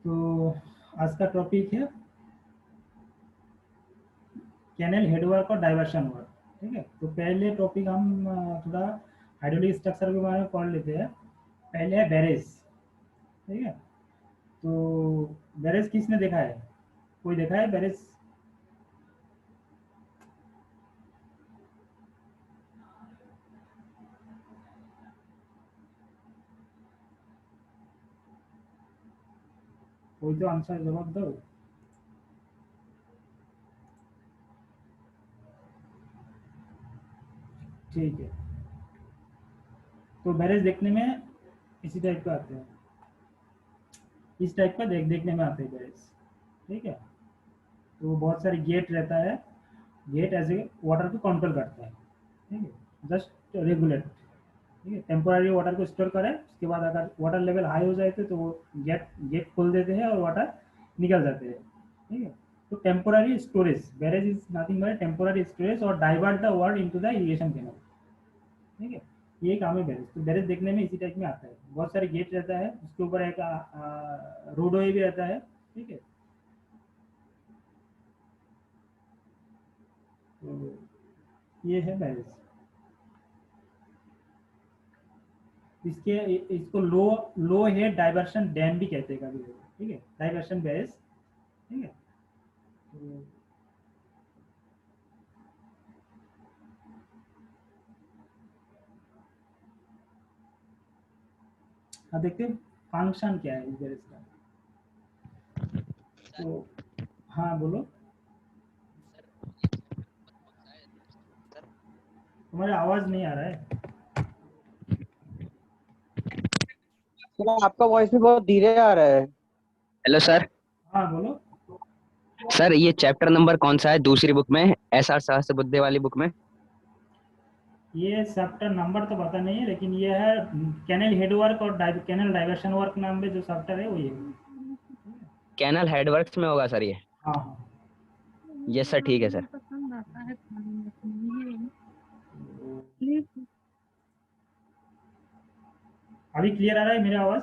तो आज का टॉपिक है कैनल हेडवर्क और डाइवर्शन वर्क। ठीक है, तो पहले टॉपिक हम थोड़ा हाइड्रोलिक स्ट्रक्चर के बारे में पढ़ लेते हैं। पहले है बैरेज। ठीक है, तो बैरेज किसने देखा है? कोई देखा है बैरेज? कोई तो आंसर जवाब दो। ठीक है, तो बैरेज देखने में इसी टाइप का आते हैं, इस टाइप का देखने में आते हैं बैरेज। ठीक है, तो बहुत सारे गेट रहता है। गेट ऐसे वाटर को कंट्रोल करता है। ठीक है, जस्ट रेगुलेट। ठीक है, टेम्पोररी वाटर को स्टोर करें, उसके बाद अगर वाटर लेवल हाई हो जाए तो वो गेट गेट खोल देते हैं और वाटर निकल जाते हैं। ठीक है, तो temporary storage, barrage is nothing but temporary storage और divert the water into the irrigation canal. ठीक है, ये काम है बैरेज। तो बैरेज देखने में इसी टाइप में आता है, बहुत सारे गेट रहता है, उसके ऊपर एक रोडवे भी रहता है। ठीक है, तो ये है बैरेज। इसके इसको लो लो हेड डाइवर्शन डैम भी कहते हैं कभी। ठीक है, डाइवर्शन बैरेज। ठीक है, तो हाँ देखते हैं फंक्शन क्या है इस बैरेज का। तो हाँ बोलो, तुम्हारी आवाज नहीं आ रहा है। सर आपका वॉइस भी बहुत धीरे आ रहा है। Hello sir. हाँ बोलो। सर ये चैप्टर नंबर कौन सा है दूसरी बुक में, एसआर सहस्त्रबुद्धे वाली बुक में? ये चैप्टर नंबर तो पता नहीं है, लेकिन ये है कैनल हेड वर्क और कैनल डाइवर्शन वर्क नाम में जो चैप्टर है वो ये है। कैनल हेडवर्क्स में होगा सर ये? हाँ हाँ, यस सर, ठीक है सर। अभी क्लियर आ रहा है मेरा आवाज?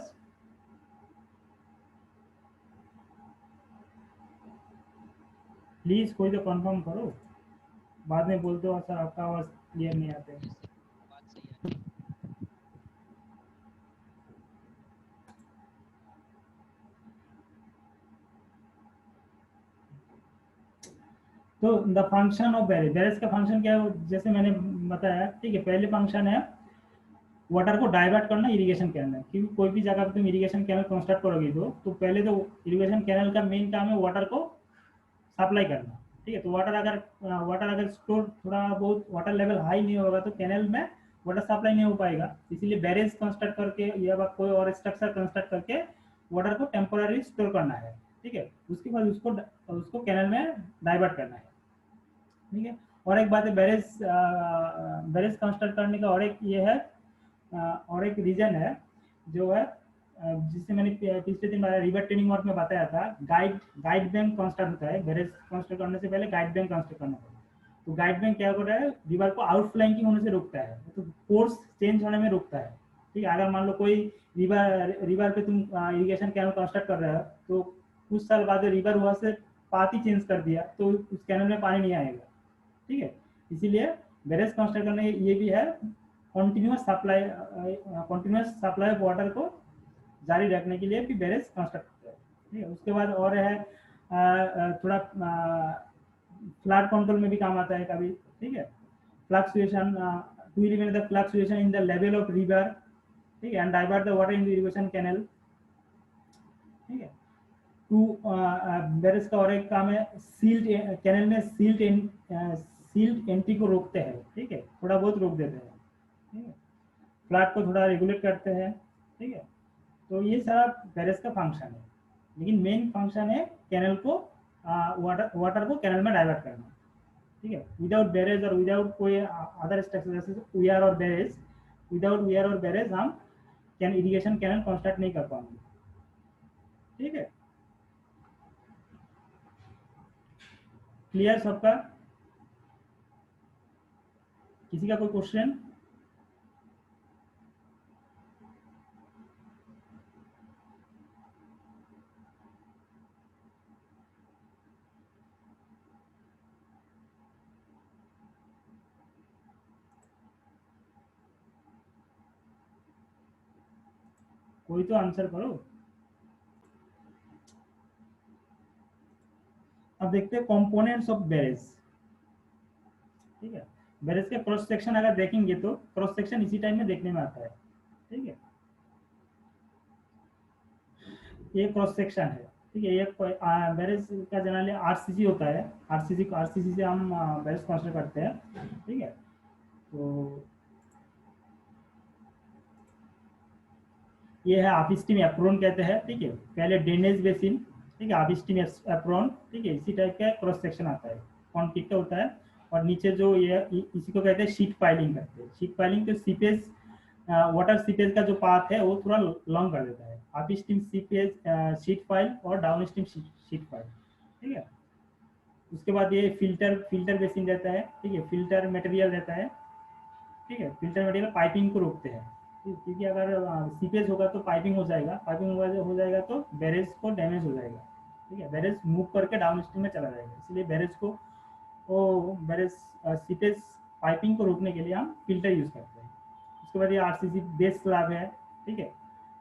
प्लीज कोई तो कंफर्म करो, बाद में बोलते हो सर आपका आवाज क्लियर नहीं आते। तो the function of barrage, barrage का फंक्शन क्या है जैसे मैंने बताया। ठीक है, पहले फंक्शन है वाटर को डाइवर्ट करना इरिगेशन कैनल, क्योंकि कोई भी जगह पे तुम इरिगेशन कैनल कंस्ट्रक्ट करोगे तो पहले तो इरिगेशन कैनल का मेन काम है वाटर को सप्लाई करना। ठीक है, तो वाटर अगर स्टोर थोड़ा बहुत वाटर लेवल हाई नहीं होगा तो कैनल में वाटर सप्लाई नहीं हो पाएगा। इसीलिए बैरेज कंस्ट्रक्ट करके या कोई और स्ट्रक्चर कंस्ट्रक्ट करके वाटर को टेम्पोररी स्टोर करना है। ठीक है, उसके बाद उसको उसको कैनल में डाइवर्ट करना है। ठीक है, और एक बात है बैरेज बैरेज कंस्ट्रक्ट करने का और एक ये है और एक रीजन है जो है जिससे मैंने पिछले दिन रिवर ट्रेनिंग वर्क में बताया था। गाइड बैंक कंस्ट्रक्ट होता है, बैरेज कंस्ट्रक्ट करने से पहले गाइड बैंक कंस्ट्रक्ट करना होता है। तो गाइड बैंक क्या होता है, रिवर को आउटफ्लैंकिंग होने से रोकता है, तो कोर्स चेंज होने में रोकता है। ठीक है, अगर मान लो कोई रिवर रिवर पे तुम इरिगेशन कैनल कंस्ट्रक्ट कर रहे हो, तो कुछ साल बाद रिवर वहां से पाथ ही चेंज कर दिया तो उस कैनल में पानी नहीं आएगा। ठीक है, इसीलिए बैरेज कंस्ट्रक्ट करने ये भी है कंटिन्यूस सप्लाई ऑफ वाटर को जारी रखने के लिए भी बैरेज कंस्ट्रक्ट करते हैं। ठीक है, उसके बाद और है थोड़ा फ्लड कंट्रोल में भी काम आता है कभी। ठीक है, fluctuation to eliminate the fluctuation in the level of river. ठीक है, and divert the water in the irrigation canal. ठीक है, टू बैरेज का और एक काम है सील्ड कैनल में सील्ड एंट्री को रोकते हैं। ठीक है, थोड़ा बहुत रोक देते हैं। ठीक है, फ्लड को थोड़ा रेगुलेट करते हैं। ठीक है, तो ये सारा बैरेज का फंक्शन है, लेकिन मेन फंक्शन है कैनल को वाटर को कैनल में डाइवर्ट करना। ठीक है, विदाउट बैरेज और विदाउट कोई अदर स्ट्रक्चर जैसे वीआर और बैरेज, विदाउट वीआर और बैरेज हम इरिगेशन कैनल कंस्ट्रक्ट नहीं कर पाएंगे। ठीक है, क्लियर सबका? किसी का कोई क्वेश्चन? कोई तो आंसर करो। अब देखते हैं कंपोनेंट्स ऑफ बैरेज। ठीक है, बैरेज का क्रॉस सेक्शन अगर देखेंगे तो क्रॉस सेक्शन इसी टाइम में देखने में आता है। ठीक है, ये क्रॉस सेक्शन है। ठीक है, ये बैरेज का जनरली आरसीसी होता है। आरसीसी से हम बैरेज कंस्ट्रक्ट करते हैं। ठीक है, तो ये है अपस्ट्रीम एप्रोन कहते हैं। ठीक है, पहले ड्रेनेज बेसिन, ठीक है, अपस्ट्रीम एप्रोन। ठीक है, इसी टाइप का क्रॉस सेक्शन आता है, कॉन्क्रीट का होता है। और नीचे जो ये इसी को कहते हैं शीट पाइलिंग करते हैं। शीट पाइलिंग तो सीपेज वाटर सीपेज का जो पाथ है वो थोड़ा लॉन्ग कर देता है। अपस्ट्रीम सीपेज शीट पाइल और डाउन स्ट्रीम शीट पाइल। ठीक है, उसके बाद ये फिल्टर बेसिन रहता है। ठीक है, फिल्टर मटेरियल रहता है। ठीक है, फिल्टर मटेरियल पाइपिंग को रोकते हैं। क्योंकि अगर सीपेज होगा तो पाइपिंग हो जाएगा, हो जाएगा तो बैरेज को डैमेज हो जाएगा। ठीक है, बैरेज मूव करके डाउन स्ट्रीम में चला जाएगा, इसलिए बैरेज को बैरेज सीपेज पाइपिंग को रोकने के लिए हम फिल्टर यूज करते हैं। उसके बाद ये आरसीसी बेस स्लैब है। ठीक है,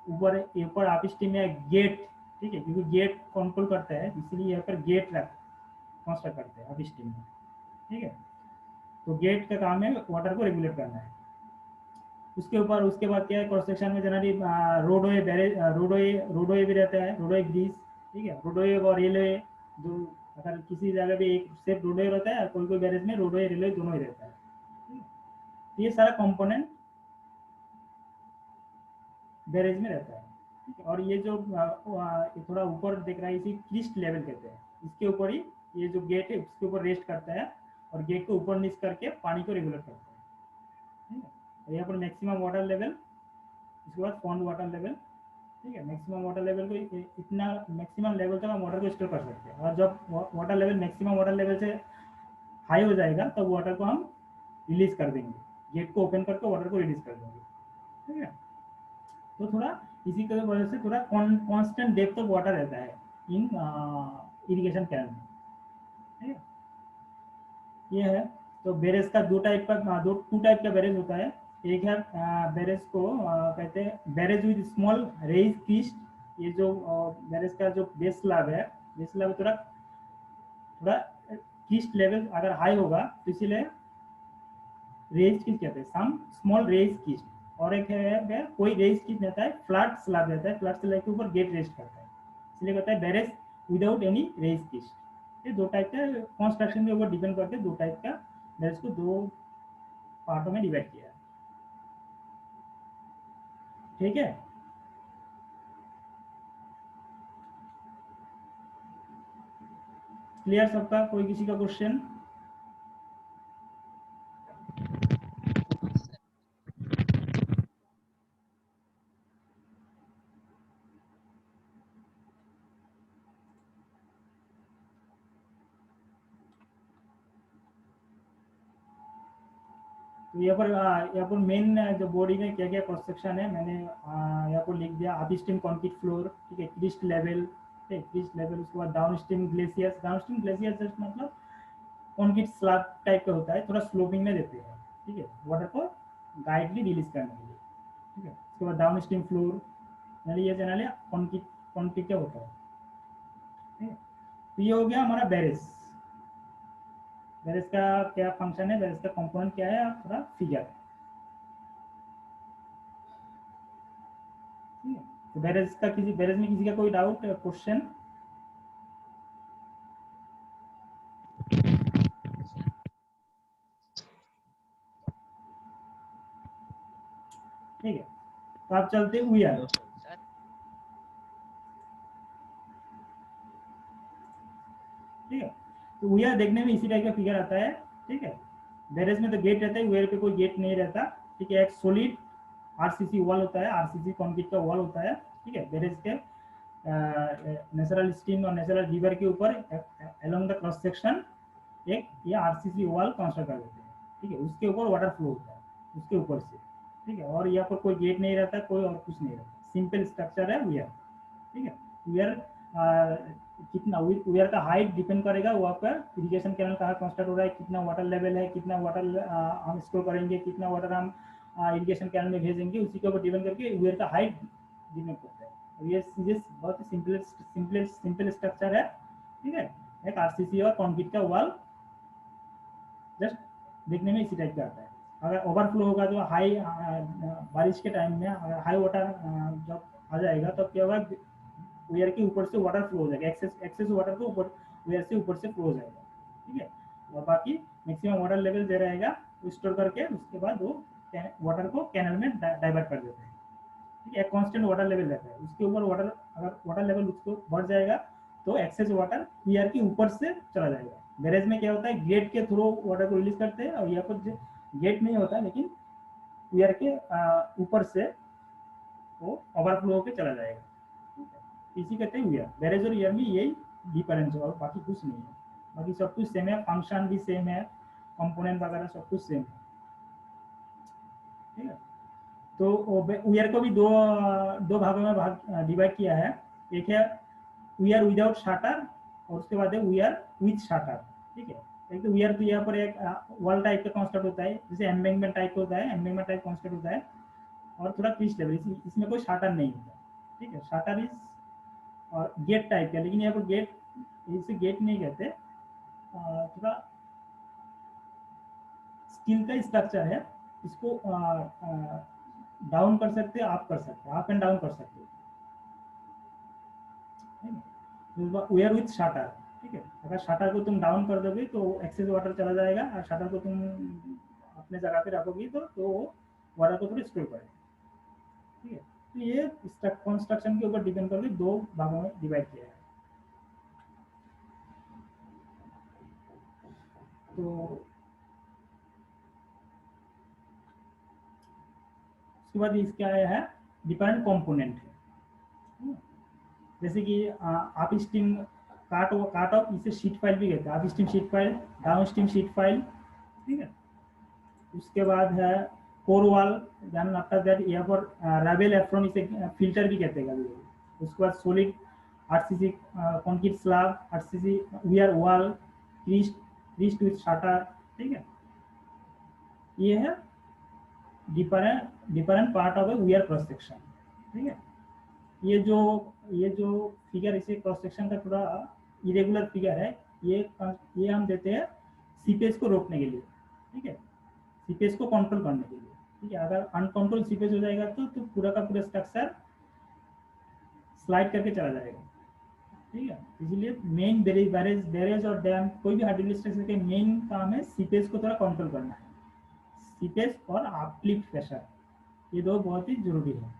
ऊपर अपस्ट्रीम में गेट। ठीक है, क्योंकि गेट कंट्रोल करता है, इसलिए यहाँ पर गेट कंस्ट्रक्ट करते हैं अपस्ट्रीम में। ठीक है, तो गेट का काम है वाटर को रेगुलेट करना है। उसके बाद क्या है, क्रॉस सेक्शन में जनरली रोडवे बैरेज रोडवे भी रहता है, रोडवे ब्रिज। ठीक है, रोडवे और रेलवे, जो अगर किसी जगह पे एक सिर्फ रोडवे रहता है, कोई कोई बैरेज में रोडवे रेलवे दोनों ही रहता है। तो ये सारा कंपोनेंट बैरेज में रहता है। ठीक है, और ये जो थोड़ा ऊपर दिख रहा है, इसी क्रिस्ट लेवल कहते हैं। इसके ऊपर ही ये जो गेट है उसके ऊपर रेस्ट करता है और गेट को ऊपर नीचे करके पानी को रेगुलेट करता है। ठीक है, और यहाँ पर मैक्सिमम वाटर लेवल, उसके बाद पॉन्ड वाटर लेवल। ठीक है, मैक्सिमम वाटर लेवल को इतना मैक्सिमम लेवल तक हम वाटर को स्टोर कर सकते हैं। और जब water level maximum water level से हाई हो जाएगा तब तो वाटर को हम रिलीज कर देंगे, गेट को ओपन करके वाटर को रिलीज कर देंगे। ठीक है, तो थोड़ा इसी की वजह से थोड़ा कांस्टेंट डेप्थ ऑफ वाटर रहता है इन इरिगेशन कैनल में। ठीक है, ये है। तो बैरेज का टू टाइप का बैरेज होता है। एक है बैरेज को कहते हैं barrage with small raise crest. ये जो बैरेज का जो बेस स्लैब है, बेस स्लैब थोड़ा थोड़ा क्रिस्ट लेवल अगर हाई होगा तो इसीलिए रेज क्रिस्ट कहते हैं, सम स्मॉल रेज क्रिस्ट। और एक है कोई रेज क्रिस्ट रहता है, फ्लैट स्लैब रहता है, फ्लैट स्लैब के ऊपर गेट रेस्ट करता है, इसलिए कहता है barrage without any raise crest. ये दो टाइप का कंस्ट्रक्शन के ऊपर डिपेंड करते हैं, दो टाइप का बैरेज को दो पार्टों में डिवाइड किया है। ठीक है, क्लियर सबका? कोई किसी का क्वेश्चन? तो यहाँ पर मेन जो बॉडी में क्या क्या क्रॉस सेक्शन है मैंने यहाँ पर लिख दिया। अपस्ट्रीम कंक्रीट फ्लोर, ठीक है, क्रिस्ट लेवल, ठीक है, क्रिस्ट लेवल। उसके बाद डाउन स्ट्रीम ग्लेशियर्स मतलब कंक्रीट स्लैब टाइप का होता है, थोड़ा स्लोपिंग में देते हैं। ठीक है, वाटर को गाइडली रिलीज करने के लिए। ठीक है, उसके बाद डाउन स्ट्रीम फ्लोर, ये जनरली कंक्रीट का होता है। ठीक है, तो ये हो गया हमारा बैरेज। बैरेज का क्या फंक्शन है, बैरेज का कंपोनेंट क्या है, आप थोड़ा फिगर। ठीक है, तो बैरेज में किसी का कोई डाउट क्वेश्चन? ठीक है, तो आप चलते हुए यार। ठीक है, तो उया देखने में इसी टाइप का फिगर आता है। ठीक है, बैरेज में तो गेट रहता है, वेयर पे कोई गेट नहीं रहता। ठीक है, एक सॉलिड आरसीसी वॉल होता है, आरसीसी कंक्रीट का वॉल होता है। ठीक है, बैरेज के नेचुरल स्ट्रीम और नेचुरल रिवर के ऊपर अलोंग द क्रॉस सेक्शन एक ये आरसीसी वॉल कंस्ट्रक्ट कर देते हैं। ठीक है, उसके ऊपर वाटर फ्लो होता है उसके ऊपर से। ठीक है, और यहाँ पर कोई गेट नहीं रहता, कोई और कुछ नहीं रहता, सिंपल स्ट्रक्चर है वेयर। ठीक है, वेयर कितना वेयर का हाइट डिपेंड करेगा वहाँ पर इरिगेशन कैनल कहाँ कंस्ट्रक्ट हो रहा है, कितना वाटर लेवल है, कितना वाटर हम स्टोर करेंगे, कितना वाटर हम इरिगेशन कैनल में भेजेंगे, उसी के ऊपर डिपेंड करके वेयर का हाइट डिपेंड करता है। और ये सीधे बहुत ही सिंपल स्ट्रक्चर है, ठीक है। एक आरसीसी और कंक्रीट का वॉल जस्ट देखने में इसी टाइप का आता है। अगर ओवरफ्लो होगा तो हाई बारिश के टाइम में अगर हाई वाटर जब आ जाएगा तो क्या होगा, वेयर के ऊपर से वाटर फ्लो हो जाएगा, एक्सेस वाटर को ऊपर वेयर से ऊपर से फ्लो हो जाएगा, ठीक है। और बाकी मैक्सिमम वाटर लेवल दे रहेगा, स्टोर करके उसके बाद वो वाटर को कैनल में डाइवर्ट कर देते हैं, ठीक है। एक कांस्टेंट वाटर लेवल रहता है, उसके ऊपर वाटर अगर वाटर लेवल उसको बढ़ जाएगा तो एक्सेस वाटर ईयर के ऊपर से चला जाएगा। बैरेज में क्या होता है, गेट के थ्रू वाटर को रिलीज करते हैं, और यहाँ पर गेट नहीं होता लेकिन ईयर के ऊपर से वो ओवरफ्लो होकर चला जाएगा, इसी कहते हैं ईयर। बैरेज और ईयर में यही डिफरेंस है और बाकी कुछ नहीं है, बाकी सब कुछ सेम है, फंक्शन भी सेम है, कंपोनेंट वगैरह सब कुछ सेम है, ठीक है। तो ईयर को भी दो भागों में डिवाइड किया है। एक है ईयर विदाउट शाटर और उसके बाद है ईयर विथ शाटर, ठीक है। एक तो ईयर तो यहाँ पर एक वॉल टाइप का कॉन्स्टेंट होता है, जैसे एम्बैंकमेंट टाइप होता है, एम्बैंकमेंट टाइप कॉन्स्टेंट होता है, और थोड़ा क्रीज लेवल, इसमें कोई शाटर नहीं होता, ठीक है। शाटर इज और गेट टाइप का, लेकिन यहाँ पर गेट, इसे गेट नहीं कहते, थोड़ा स्टील का स्ट्रक्चर है, इसको डाउन कर सकते हो, आप कर सकते हो, अप एंड डाउन कर सकते हो, वेयर विथ शाटर, ठीक है। अगर शाटर को तुम डाउन कर दोगे तो एक्सेस वाटर चला जाएगा, और शाटर को तुम अपने जगह पे रखोगे तो वाटर को थोड़ा स्टोर करेगा, ठीक है। तो ये कंस्ट्रक्शन के ऊपर डिपेंड करके दो भागों में डिवाइड किया है। तो उसके बाद इसके आया है डिफरेंट कंपोनेंट है, जैसे कि आप स्टीम काट ऑफ, इसे शीट फाइल भी कहते हैं, upstream sheet pile, downstream sheet pile, ठीक है। उसके बाद है core wall, then after that यहाँ पर रावेल एफ्रॉन, इसे फिल्टर भी कहते हैं कभी। उसके बाद solid RCC concrete slab, RCC weir wall, crest with shutter, ठीक है। ये है different part of a weir cross section, ठीक है। ये जो फिगर, इसे क्रॉस सेक्शन का थोड़ा इरेगुलर फिगर है, ये हम देते हैं सीपेज को रोकने के लिए, ठीक है, सीपेज को कंट्रोल करने के लिए, ठीक है। अगर अनकंट्रोल सीपेज हो जाएगा तो पूरा का पूरा स्ट्रक्चर स्लाइड करके चला जाएगा, ठीक है। इसलिए मेन बैरेज और डैम, कोई भी हाइड्रोलिक स्ट्रक्चर के मेन काम है सीपेज को थोड़ा कंट्रोल करना है, सीपेज और अपलिफ्ट प्रेशर, ये दो बहुत ही जरूरी है।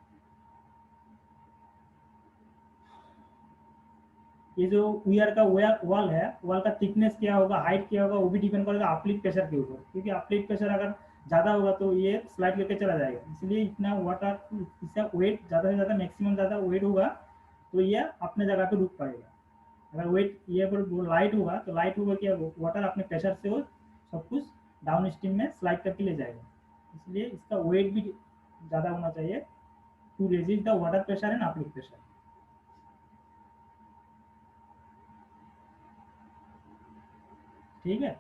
ये जो वियर का वॉल है, वॉल का थिकनेस क्या होगा, हाइट क्या होगा, वो भी डिपेंड करेगा अपलिफ्ट प्रेशर के ऊपर, क्योंकि अपलिफ्ट प्रेशर अगर ज़्यादा होगा तो ये स्लाइड करके चला जाएगा, इसलिए इतना वाटर, इसका वेट ज़्यादा से ज़्यादा मैक्सिमम ज़्यादा वेट होगा तो ये अपने जगह पे रुक पाएगा। अगर वेट ये पर लाइट होगा तो लाइट होगा क्या, वाटर अपने प्रेशर से वो सब कुछ डाउन स्ट्रीम में स्लाइड करके ले जाएगा, इसलिए इसका वेट भी ज़्यादा होना चाहिए to resist the water pressure and uplift pressure, ठीक है।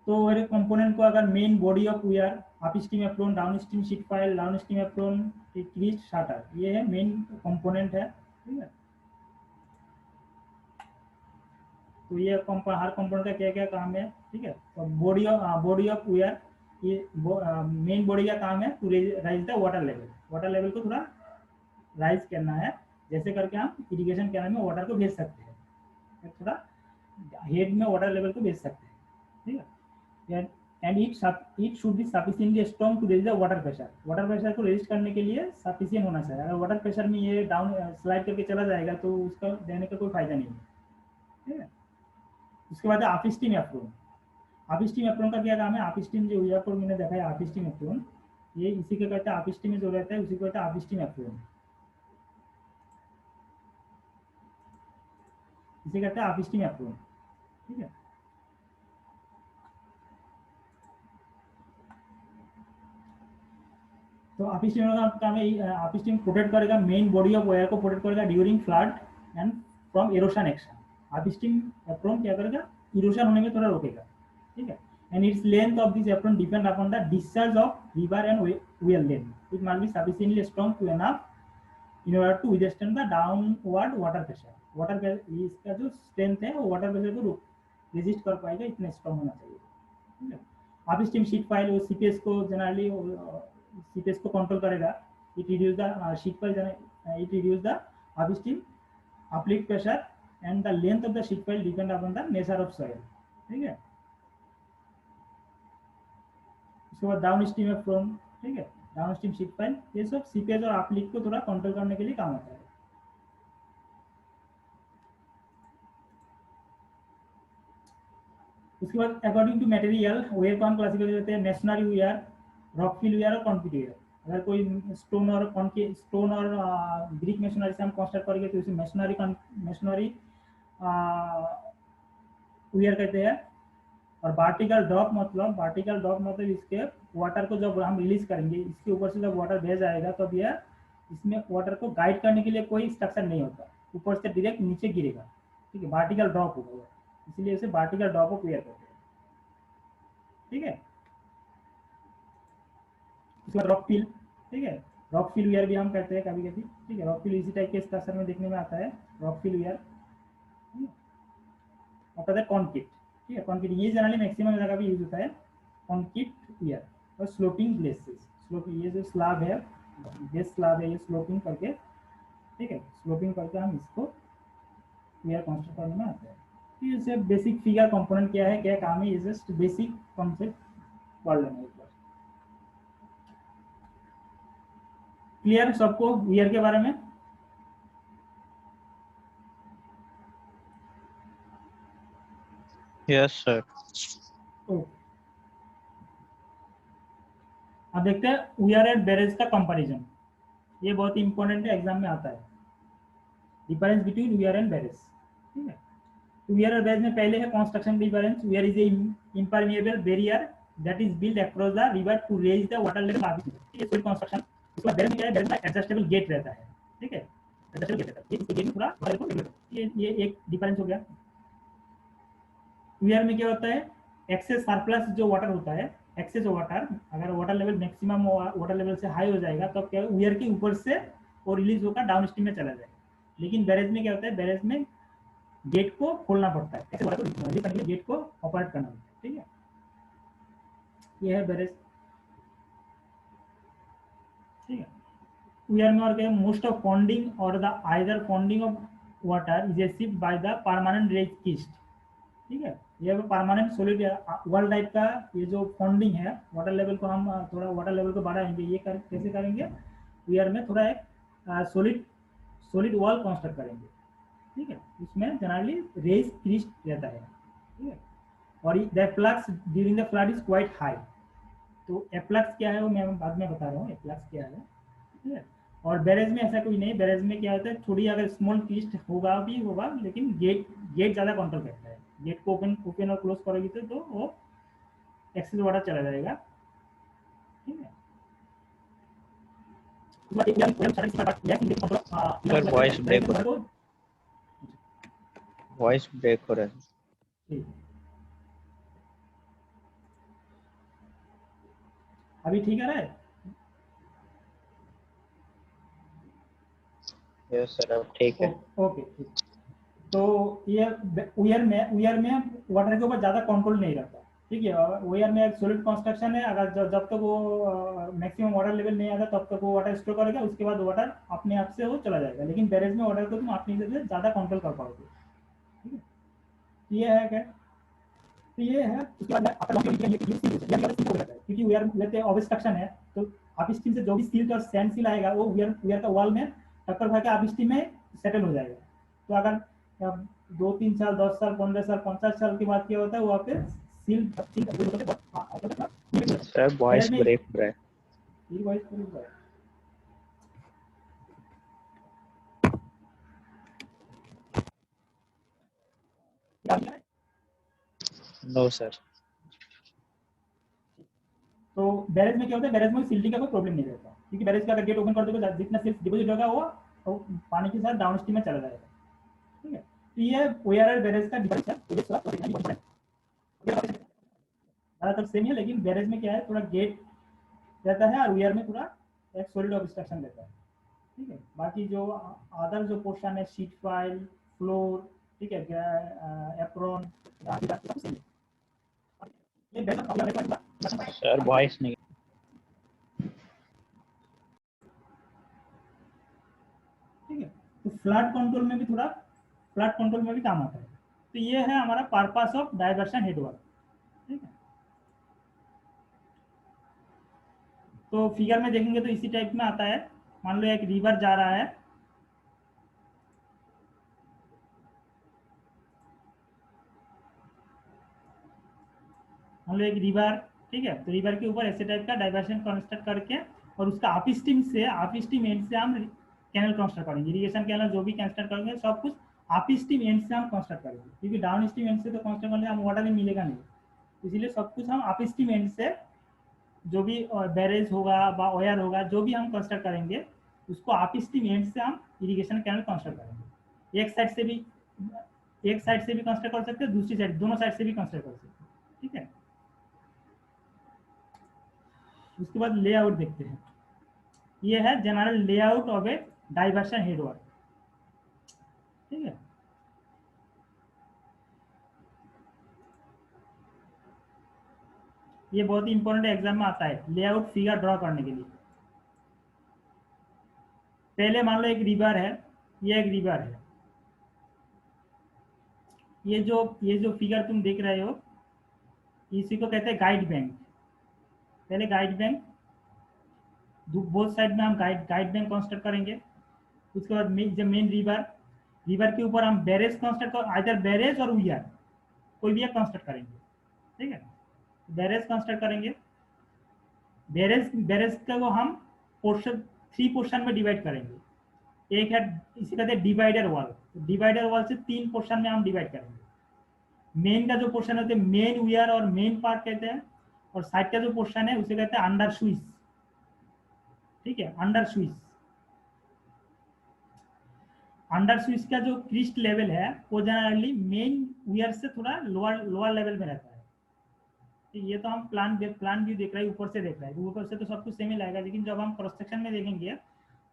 तो मेरे कंपोनेंट को अगर main body of weir, upstream apron, downstream sheet pile, downstream apron, crest shutter, ये है मेन कंपोनेंट है, ठीक है। तो ये हर कंपोनेंट का क्या क्या काम है, ठीक है। तो बॉडी ऑफ वियर, ये मेन बॉडी का काम है to raise the water level को थोड़ा राइज करना है, जैसे करके हम इरिगेशन कैनल में वाटर को भेज सकते हैं, थोड़ा हेड में वाटर लेवल को भेज सकते हैं, ठीक है। And it should be sufficiently strong to raise the water pressure को रेजिस्ट करने के लिए सफिशिएंट होना चाहिए। अगर वाटर प्रेशर में ये डाउन स्लाइड करके चला जाएगा तो उसका देने का कोई फायदा नहीं है, ठीक है। उसके बाद आप स्टीम एप्रोन का क्या काम है, आप स्टीम जो यहाँ पर मैंने देखा है आप स्टीम एप्रोन, ये इसी के कहते हैं, आप स्टीम में जो रहता है उसी को कहते हैं आप स्टीम एप्रोन, इसे कहते हैं आप स्टीम एप्रोन, ठीक है। तो आप स्टीम का काम है, आप स्टीम प्रोटेक्ट करेगा मेन बॉडी ऑफ वायर को, प्रोटेक्ट करेगा during flood and from erosion action. आप स्टीम एप्रोन क्या करेगा, इरोशन होने में थोड़ा रोकेगा, ठीक है। and its length of this apron depend upon the discharge of river and well length. It must be sufficiently strong to enough in order to withstand the downward water pressure. Water इसका जो strength है वो water pressure को resist कर पाएगा, इतना strong होना चाहिए, ठीक है। आप स्टीम शीट फाइल वो सीपीएस को जनरली सीपीएस को कंट्रोल करेगा। It reduce the sheet file, it reduce the upstream uplift pressure and the length of the sheet file depend upon the nature of soil, ठीक है। उसके बाद down stream है from, ठीक है, down stream sheet file, ये सब CPS और अपलिफ्ट को थोड़ा कंट्रोल करने के लिए काम आता है। उसके बाद अकॉर्डिंग टू मटेरियल वेयर को हम क्लासिफाई करते हैं मेसनरी वेयर, रॉकफिल वेयर और कंक्रीट वेयर। अगर कोई स्टोन और ब्रिक मेसनरी से हम कंस्ट्रक्ट करेंगे तो उसे मेसनरी वेयर कहते हैं। और वर्टिकल ड्रॉप मतलब इसके वाटर को जब हम रिलीज करेंगे, इसके ऊपर से जब वाटर बह जाएगा तब यह इसमें वाटर को गाइड करने के लिए कोई स्ट्रक्चर नहीं होता, ऊपर से डायरेक्ट नीचे गिरेगा, ठीक है, वर्टिकल ड्रॉप होगा, इसलिए इसे वर्टिकल ड्रॉप ऑफ वेयर कहते हैं, ठीक है। उसके बाद रॉकफिल, ठीक है, रॉकफिल वेयर भी हम कहते हैं कभी कभी, ठीक है। रॉकफिल इसी टाइप के स्ट्रक्चर में देखने में आता है, rockfill weir. After that concrete, ठीक है, कॉन्क्रीट ये जनरली मैक्सिमम जगह भी यूज होता है, कॉन्क्रीट वेयर। और स्लोपिंग ग्लेसेस, स्लोपिंग ये जो स्लैब है, बेस स्लैब है, ये स्लोपिंग करके, ठीक है, स्लोपिंग करके हम इसको वेयर कंस्ट्रक्ट करने में आता है। ये बेसिक फिगर कंपोनेंट क्या है, क्या काम है, ये जस्ट बेसिक कॉन्सेप्ट पढ़ लेना एक बार। क्लियर सबको वियर के बारे में? Yes sir. अब देखते हैं वियर एंड बैरेज का कंपैरिजन। ये बहुत इंपॉर्टेंट है, एग्जाम में आता है, difference between weir and barrage, ठीक है। वियर और बैरेज में पहले है construction difference. Weir is a impermeable barrier that is built across the river to raise the water level above, ठीक है, सॉइल कंस्ट्रक्शन। उसके बाद बैरेज में क्या है, बैरेज में एडजस्टेबल गेट रहता है, ठीक है, एडजस्टेबल गेट रहता है, ये गेट में पूरा वाटर को रेगुलेट, ये एक डिफरेंस हो गया। वियर में क्या होता है, एक्सेस सरप्लस जो वाटर होता है, एक्सेस वाटर, अगर water level maximum water level से हाई हो जाएगा तब क्या वियर के ऊपर से वो रिलीज होकर डाउन स्ट्रीम में चला जाएगा। लेकिन बैरेज में क्या होता है, बैरेज में गेट को खोलना पड़ता है, एक्सेस वाटर को रिलीज करने के लिए गेट को ऑपरेट करना पड़ता है, ठीक है। ये है बैरेज, ठीक है। वियर में और क्या, most of ponding or the either ponding of water is achieved by the permanent raise crest, ठीक है। ये परमानेंट सॉलिड वर्ल्ड टाइप का ये जो फॉन्डिंग है, वाटर लेवल को हम थोड़ा वाटर लेवल को बढ़ाएंगे, ये कैसे करेंगे, वियर में थोड़ा एक सॉलिड वॉल कंस्ट्रक्ट करेंगे, ठीक है। इसमें जनरली रेज क्रिस्ट रहता है, ठीक है। और the flux during the flood is quite high. तो एफ्लक्स क्या है वो मैं बाद में बता रहा हूँ, एफ्लक्स क्या है, ठीक है। और बैरेज में ऐसा कोई नहीं, बैरेज में क्या होता है, थोड़ी अगर स्मॉल क्रिस्ट होगा भी होगा, लेकिन गेट ज़्यादा कंट्रोल करता है। गेट को ओपन और क्लोज करोगी तो वो एक्सेस वाटर चला जाएगा, ठीक है। सर वॉइस ब्रेक हो रहा है। अभी ठीक है, यस सर अब ठीक है। ओके, तो ये वियर में वाटर के ऊपर ज़्यादा कंट्रोल नहीं रहता, ठीक है। वियर में एक सॉलिड कंस्ट्रक्शन है, अगर जब तक वो मैक्सिमम वाटर लेवल नहीं आता तब तक वो वाटर स्टोर करेगा, उसके बाद वाटर अपने आप से वो चला जाएगा। लेकिन बैरेज में वाटर को तुम अपनी से ज़्यादा कंट्रोल कर पाओगे, ठीक है। ये है क्या, तो ये है, उसके बाद क्योंकि वियर लेते हैं ऑब्स्ट्रक्शन है, तो आप स्टीम से जो भी सिल्ट और सैंड सिल आएगा वो वियर का वॉल में टक्कर खा के आप स्टीम में सेटल हो जाएगा। तो अगर 2-3 साल, 10 साल, 15 साल, 50 साल के बाद क्या होता है, वहाँ पे सील सर वॉइस ब्रेक हो रहा है। ये वॉइस ब्रेक हो रहा है। No sir. तो बैरेज में क्या होता है, बैरेज में सिल्टिंग का कोई प्रॉब्लम नहीं रहता, क्योंकि बैरेज का अगर गेट ओपन कर दोगे जितना सिल्ट डिपॉजिट होगा वो पानी के साथ डाउन स्ट्रीम में चला जाएगा, ठीक है। तो ये वियर और बैरेज का डिफरेंस है। ज़्यादातर सेम है, लेकिन बैरेज में क्या है थोड़ा गेट रहता है और वीआर में पूरा एक सॉलिड ऑब्स्ट्रक्शन रहता है। ठीक है, बाकी जो अदर जो पोर्शन है शीट फाइल, फ्लोर, ठीक है, एप्रॉन, सर वॉइस नहीं। ठीक है, तो फ्लड कंट्रोल में भी थोड़ा फ्लड कंट्रोल में भी काम आता है। तो ये है हमारा पर्पस ऑफ डाइवर्शन हेडवर्क। ठीक है, तो फिगर में देखेंगे तो इसी टाइप में आता है। मान लो एक रिवर जा रहा है, मान लो एक रिवर, ठीक है, तो रिवर के ऊपर ऐसे टाइप का डाइवर्शन कंस्ट्रक्ट करके और उसका अपस्ट्रीम एंड से हम कैनल कंस्ट्रक्ट करेंगे। इरिगेशन कैनल जो भी कंस्ट्रक्ट करेंगे सब कुछ अपस्ट्रीम एंड से हम कंस्ट्रक्ट करेंगे, क्योंकि डाउन स्ट्रीम एंड से तो कंस्ट्रक्ट करने हम वाटर नहीं मिलेगा नहीं, इसीलिए सब कुछ हम अपस्ट्रीम एंड से जो भी बैरेज होगा व ओयर होगा जो भी हम कंस्ट्रक्ट करेंगे उसको अपस्ट्रीम एंड से हम इरिगेशन कैनल कंस्ट्रक्ट करेंगे। एक साइड से भी कंस्ट्रक्ट कर सकते हैं, दूसरी साइड, दोनों साइड से भी कंस्ट्रक्ट कर सकते हैं। ठीक है, उसके बाद लेआउट देखते हैं। ये है general layout of A diversion headwork. ठीक है, ये बहुत ही इंपॉर्टेंट एग्जाम में आता है लेआउट फिगर ड्रॉ करने के लिए। पहले मान लो एक रिवर है, ये एक रिवर है, ये जो फिगर तुम देख रहे हो इसी को कहते हैं गाइड बैंक। पहले गाइड बैंक, बोथ साइड में हम गाइड बैंक कंस्ट्रक्ट करेंगे। उसके बाद जब मेन रिवर के ऊपर हम बैरेज कंस्ट्रक्ट कर, आइदर बैरेज और वीआर कोई भी एक कंस्ट्रक्ट करेंगे। ठीक है, बैरेज कंस्ट्रक्ट करेंगे। बैरेज को हम पोर्शन 3 पोर्शन में डिवाइड करेंगे। एक है इसे कहते हैं डिवाइडर वॉल, डिवाइडर वॉल से 3 पोर्शन में हम डिवाइड करेंगे। मेन का जो पोर्शन होते हैं मेन वीआर और मेन पार्ट कहते हैं, और साइड का जो पोर्शन है उसे कहते हैं अंडर स्विच। ठीक है, अंडर स्विच का जो क्रिस्ट लेवल है वो जनरली मेन वीआर से थोड़ा लोअर लेवल में रहता है। ये तो हम प्लान व्यू देख रहे हैं, ऊपर से देख रहे हैं, ऊपर से तो सब कुछ सेम ही लगेगा, लेकिन जब हम क्रॉस सेक्शन में देखेंगे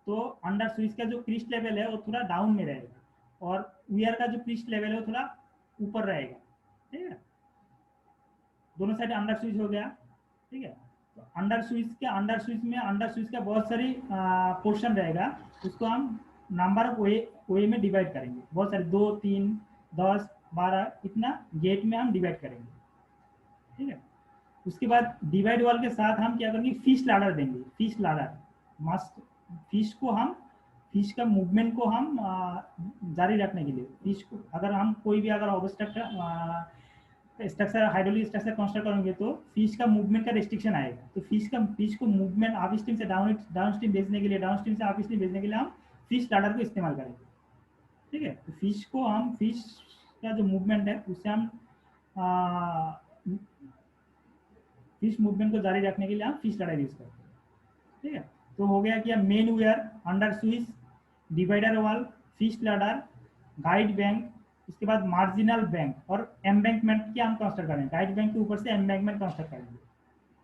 तो अंडर स्विच का जो क्रिस्ट लेवल है वो थोड़ा डाउन में रहेगा और वीआर का जो क्रिस्ट लेवल है वो थोड़ा ऊपर रहेगा। ठीक है, दोनों साइड अंडर स्विच हो गया। ठीक है, तो अंडर स्विच का बहुत सारी पोर्शन रहेगा, उसको हम नंबर ऑफ वे में डिवाइड करेंगे। बहुत सारे 2, 3, 10, 12 इतना गेट में हम डिवाइड करेंगे। ठीक है, उसके बाद डिवाइड वॉल के साथ हम क्या करेंगे, फिश लाडर देंगे। फिश लाडर मस्ट, फिश का मूवमेंट को हम जारी रखने के लिए, फिश को अगर हम कोई भी अगर स्ट्रक्चर हाइड्रोलिक स्ट्रक्चर कंस्ट्रक्ट करेंगे तो फिश का मूवमेंट का रिस्ट्रिक्शन आएगा। तो फिश को मूवमेंट अप स्ट्रीम से डाउन स्ट्रीम भेजने के लिए, डाउन स्ट्रीम से अप स्ट्रीम भेजने के लिए हम फिश लाडर को इस्तेमाल करेंगे। ठीक है, तो फिश का जो मूवमेंट है उससे हम फिश मूवमेंट को जारी रखने के लिए हम फिश लाडर यूज करते हैं। ठीक है, तो हो गया कि मेन वीआर, अंडर स्विच, divider wall, fish लाडर, guide bank, उसके बाद मार्जिनल बैंक और एम्बैंकमेंट की हम कंस्ट्रक्ट करेंगे। गाइड बैंक के ऊपर से एम्बैंकमेंट कंस्ट्रक्ट करेंगे।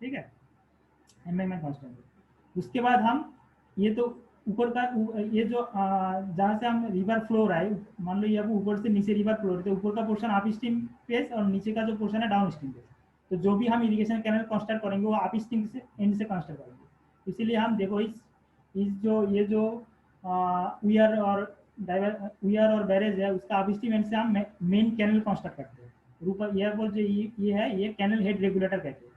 ठीक है, एम्बैंकमेंट कंस्ट्रक्ट। उसके बाद हम ये तो ऊपर का ये जो जहाँ से हम रिवर फ्लो हो रहा है, मान लो ये ऊपर से नीचे रिवर फ्लो हो रही है, तो ऊपर का पोर्शन अप स्ट्रीम फेस और नीचे का जो पोर्शन है डाउन स्ट्रीम फेस। तो जो भी हम इरिगेशन कैनल कंस्ट्रक्ट करेंगे वो अप स्ट्रीम से एंड से कंस्ट्रक्ट करेंगे। इसीलिए हम देखो ये जो वीआर और बैरेज है उसका अपस्ट्रीम एंड से हम मेन कैनल कंस्ट्रक्ट करते हैं। ऊपर जो ये है ये कैनल हेड रेगुलेटर कहते हैं।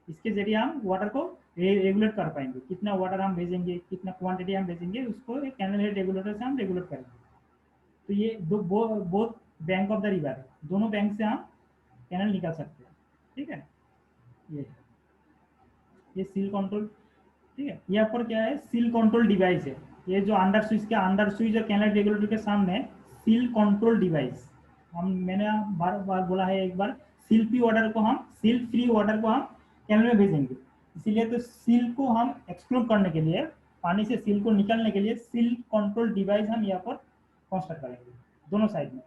इसके जरिए हम वाटर को रेगुलेट कर पाएंगे, कितना वाटर हम भेजेंगे, कितना क्वांटिटी हम भेजेंगे, उसको एक कैनल हेड रेगुलेटर से हम रेगुलेट करेंगे। तो ये both bank of the river है, दोनों बैंक से हम कैनल निकाल सकते हैं। ठीक है, ये सील कंट्रोल। ठीक है, यहाँ पर क्या है, सील कंट्रोल डिवाइस है। ये जो अंडर स्विच और कैनल रेगुलेटर के सामने सील कंट्रोल डिवाइस, मैंने बार बोला है एक बार, सील फ्री वाटर को हम कैनल में भेजेंगे। इसीलिए तो सील को हम एक्सक्लूड करने के लिए, पानी से सील को निकालने के लिए सील कंट्रोल डिवाइस हम यहाँ पर कंस्ट्रक्ट करेंगे दोनों साइड में।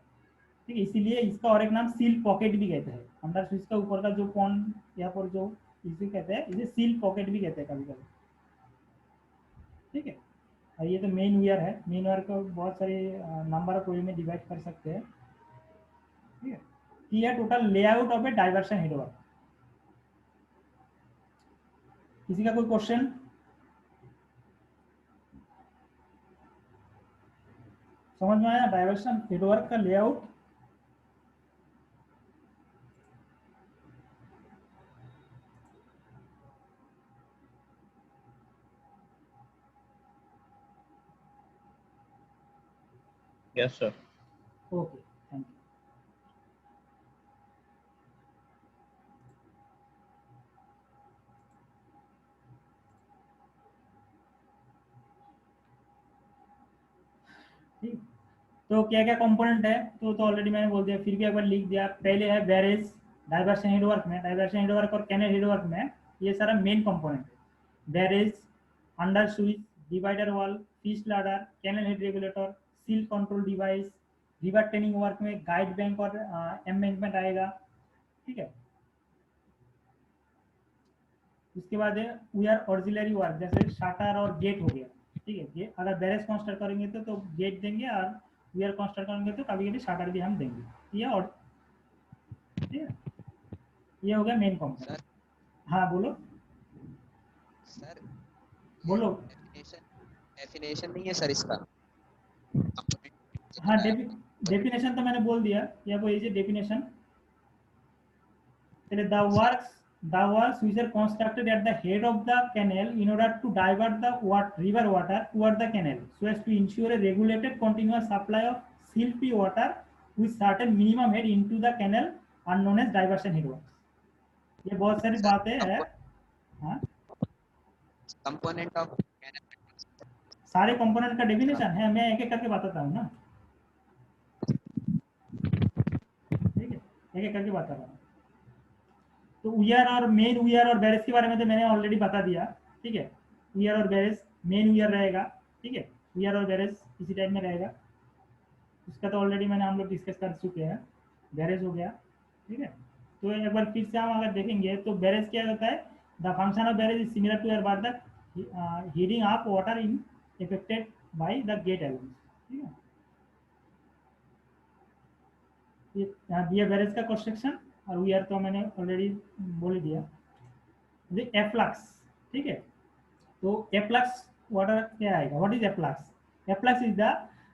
ठीक है, इसीलिए इसका और एक नाम सील पॉकेट भी कहते हैं। अंडर स्विच का ऊपर का जो पॉन्ड यहाँ पर जो इसे कहते हैं, इसे सील पॉकेट भी कहते हैं कभी कभी, ठीक है। और ये तो मेन वियर है, मेन वियर को बहुत सारे नंबर ऑफ वे में डिवाइड कर सकते हैं, ठीक है। ये है total layout of A diversion headwork. किसी का कोई क्वेश्चन? समझ में आया डाइवर्शन हेडवर्क का layout? Yes, sir. Okay, thank you. ठीक, तो क्या क्या कंपोनेंट है तो ऑलरेडी मैंने बोल दिया, फिर भी एक बार लिख दिया। पहले है बैरेज, डाइवर्शन हेडवर्क में, डाइवर्शन हेडवर्क और कैनल हेडवर्क में ये सारा मेन कंपोनेंट है। बैरेज, अंडर स्विच, divider wall, fish ladder, canal head regulator, silt control device, river training work में गाइड बैंक और एम्बैंकमेंट आएगा, ठीक है। उसके बाद है वी आर ऑक्सिलरी वर्क, जैसे शाटर और गेट हो गया, ठीक है। ये अगर बैरेज कंस्ट्रक्ट करेंगे तो गेट देंगे, और वी आर कंस्ट्रक्ट करेंगे तो कभी कभी शाटर भी हम देंगे, ये और ठीक है। ये हो गया मेन कंपोनेंट। सर हाँ बोलो सर बोलो। डेफिनेशन नहीं है सर इसका? हाँ डेफिनेशन तो मैंने बोल दिया, या कोई definition. The works which are constructed at the head of the canal in order to divert the river water toward the canal so as to ensure a regulated continuous supply of silty water with certain minimum head into the canal are known as diversion headworks. ये बहुत सारी बातें हैं। हाँ, component of सारे component का definition है, मैं एक एक करके बताता हूँ ना, ठीक है, एक एक करके बता रहा हूँ। तो उयर और मेन उयर और बैरेज के बारे में तो मैंने ऑलरेडी बता दिया, ठीक है। उयर और बैरेज, मेन उयर रहेगा, ठीक है, उयर और बैरेज इसी टाइप में रहेगा, उसका तो ऑलरेडी मैंने हम लोग डिस्कस कर चुके हैं। बैरेज हो गया, ठीक है। तो एक बार फिर से हम अगर देखेंगे तो बैरेज क्या होता है, the function of barrage is similar to weir but the heading up water in affected by the gate elements, ठीक है। ये दिया बैरेज का कंस्ट्रक्शन, और उयर तो मैंने ऑलरेडी बोल दिया। एफ्लक्स, ठीक है। तो एफ्लक्स वाटर क्या आएगा, what is efflux? Efflux is the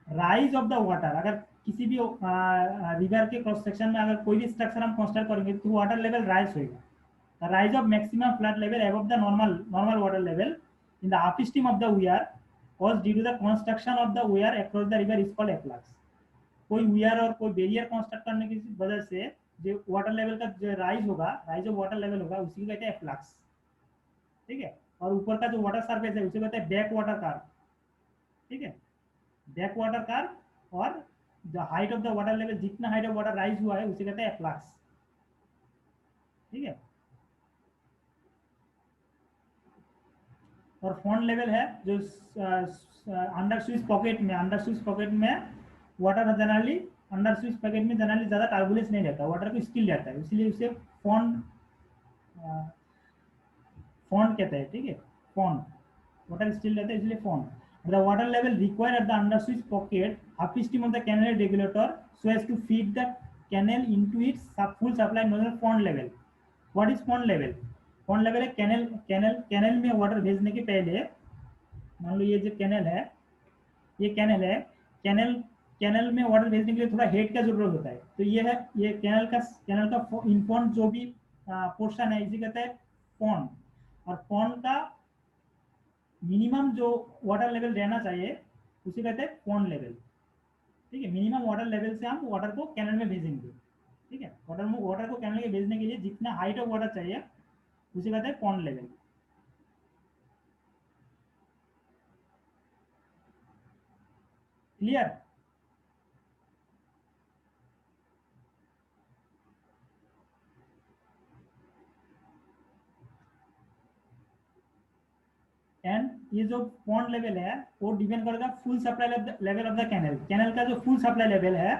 rise of the water. अगर किसी भी रिवर के क्रॉस सेक्शन में अगर कोई भी स्ट्रक्चर हम कंस्ट्रक्ट करेंगे तो वाटर लेवल राइज होगा। The rise of maximum flood level above the normal water level in the upstream of the weir was due to the construction of the weir across the river is called efflux. कोई weir और कोई barrier construct करने की वजह से जो water level का जो राइज होगा, राइज ऑफ वाटर लेवल होगा, उसी को कहते हैं एफ्लक्स, ठीक है। और ऊपर का जो वाटर सरफेस है उसे कहते हैं बैक वाटर कार, ठीक है, बैक वाटर कार। और the height of the water level, जितना हाइट ऑफ वाटर राइज हुआ है उसे कहते हैं एफ्लक्स, ठीक है। और फॉन्ट लेवल है जो अंडर स्विच पॉकेट में, अंडर स्विच पॉकेट में वाटर जनरली, अंडर स्विच पॉकेट में जनरली ज्यादा टर्बुलेंस नहीं रहता, वाटर को स्टिल रहता है, इसलिए उसे फॉन्ट फॉन्ट कहते हैं, ठीक है। फॉन्ट वाटर स्टिल रहता है इसलिए pond. The water level required at the under स्विच pocket upstream of the canal regulator so as to feed the canal into its full supply known as pond level. What is pond level? Pond level है canal में water भेजने के पहले, मान लो ये जो canal है, ये कैनल है, कैनल में वाटर भेजने के लिए थोड़ा हेड का जरूरत होता है। तो ये है, ये कैनल का इनफॉन्ट जो भी पोर्शन है इसे कहते हैं पॉन्ड। और पॉन्ड का मिनिमम जो वाटर लेवल रहना चाहिए उसे कहते हैं पॉन्ड लेवल, ठीक है। मिनिमम वाटर लेवल से हम वाटर को कैनल में भेजेंगे, ठीक है। वाटर को कैनल में भेजने के लिए जितना हाइट ऑफ वाटर चाहिए उसे कहते हैं पॉन्ड लेवल। क्लियर? एंड ये जो पॉन्ड लेवल है वो डिपेंड करेगा full supply level of the canal. Canal का जो फुल सप्लाई लेवल है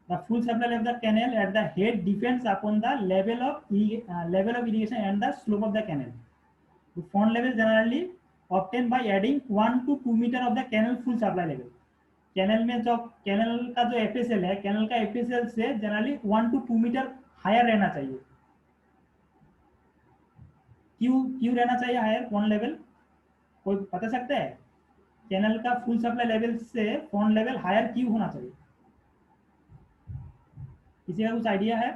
The full supply of the canal at the head depends upon the level of irrigation and the slope of the canal. The pond level generally obtained by adding 1 to 2 meter of the canal full supply level. Canal में जो canal का जो FSL है, canal का FSL से generally 1 to 2 metre higher रहना चाहिए. क्यों क्यों रहना चाहिए हायर पॉन्ड लेवल, कोई बता सकता है? कैनल का फुल सप्लाई लेवल से पॉन्ड लेवल हायर क्यों होना चाहिए? किसी का कुछ आइडिया है?